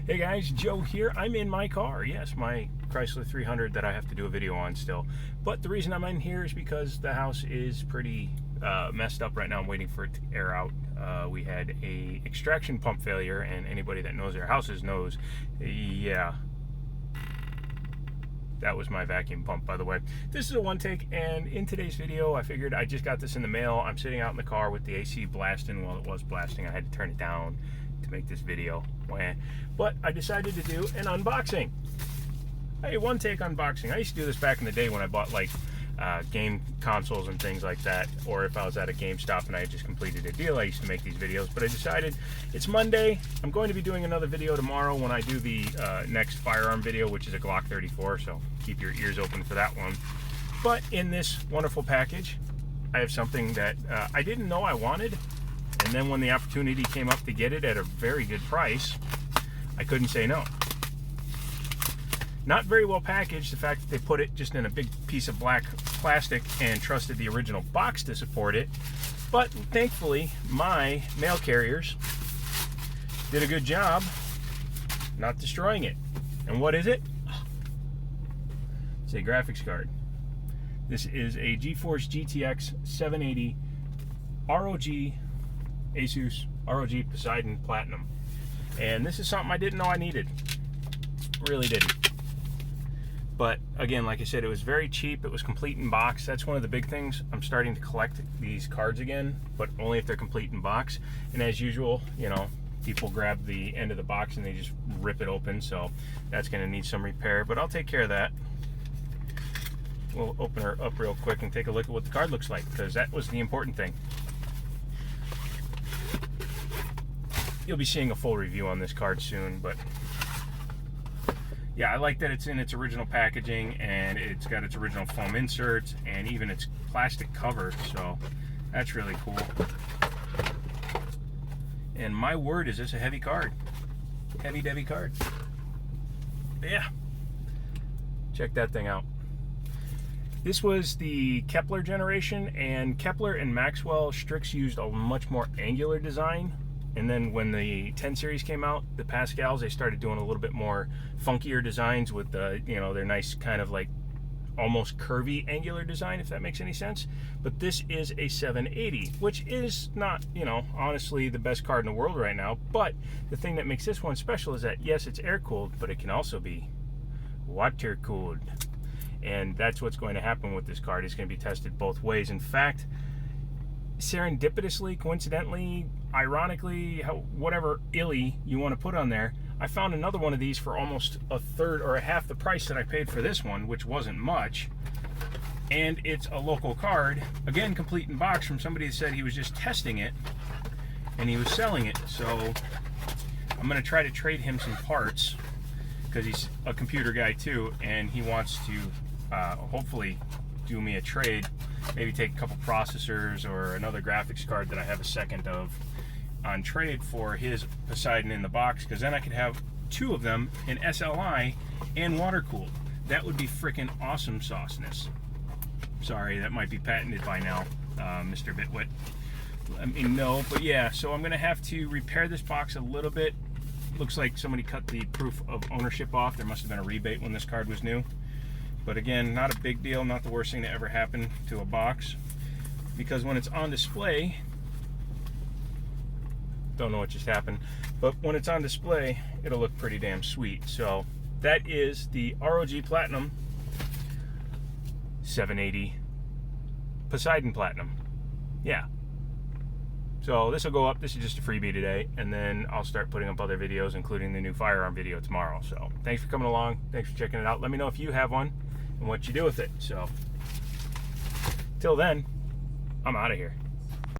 Hey guys, Joe here. I'm in my car. Yes, my Chrysler 300 that I have to do a video on still. But the reason I'm in here is because the house is pretty messed up right now. I'm waiting for it to air out. We had a extraction pump failure, and anybody that knows their houses knows, yeah. That was my vacuum pump, by the way. This is a one take, and in today's video, I figured I just got this in the mail. I'm sitting out in the car with the AC blasting. While it was blasting, I had to turn it down to make this video. But I decided to do an unboxing. Hey, one take unboxing. I used to do this back in the day when I bought like game consoles and things like that, or if I was at a GameStop and I had just completed a deal, I used to make these videos. But I decided it's Monday. I'm going to be doing another video tomorrow when I do the next firearm video, which is a Glock 34, so keep your ears open for that one. But in this wonderful package, I have something that I didn't know I wanted, and then when the opportunity came up to get it at a very good price, I couldn't say no. Not very well packaged. The fact that they put it just in a big piece of black plastic and trusted the original box to support it. But thankfully, my mail carriers did a good job not destroying it. And what is it? It's a graphics card. This is a GeForce GTX 780 ROG Asus ROG Poseidon Platinum. And this is something I didn't know I needed. Really didn't. But again, like I said, it was very cheap. It was complete in box. That's one of the big things. I'm starting to collect these cards again, but only if they're complete in box. And as usual, you know, people grab the end of the box and they just rip it open. So that's going to need some repair, but I'll take care of that. We'll open her up real quick and take a look at what the card looks like, because that was the important thing. You'll be seeing a full review on this card soon, but yeah, I like that it's in its original packaging and it's got its original foam inserts and even its plastic cover, so that's really cool. And my word, is this a heavy card. Heavy Debbie card. Yeah. Check that thing out. This was the Kepler generation, and Kepler and Maxwell Strix used a much more angular design. And then when the 10 series came out, the Pascals, they started doing a little bit more funkier designs with the, you know, their nice kind of like almost curvy angular design, if that makes any sense. But this is a 780, which is not, you know, honestly the best card in the world right now. But the thing that makes this one special is that, yes, it's air cooled, but it can also be water cooled. And that's what's going to happen with this card. It's going to be tested both ways. In fact, serendipitously, coincidentally, ironically, whatever illy you want to put on there, I found another one of these for almost a third or a half the price that I paid for this one, which wasn't much. And it's a local card, again complete in box, from somebody that said he was just testing it and he was selling it. So I'm going to try to trade him some parts, because he's a computer guy too, and he wants to hopefully do me a trade. Maybe take a couple processors or another graphics card that I have a second of on trade for his Poseidon in the box, because then I could have two of them in SLI and water cooled. That would be freaking awesome sauceness. Sorry, that might be patented by now, Mr. Bitwit. Let me know. But yeah, so I'm gonna have to repair this box a little bit. Looks like somebody cut the proof of ownership off. There must have been a rebate when this card was new. But again, not a big deal, not the worst thing to ever happen to a box, because when it's on display, don't know what just happened, but when it's on display, it'll look pretty damn sweet. So that is the ROG Platinum 780 Poseidon Platinum. Yeah. So this will go up. This is just a freebie today, and then I'll start putting up other videos, including the new firearm video tomorrow. So thanks for coming along. Thanks for checking it out. Let me know if you have one and what you do with it. So till then, I'm out of here.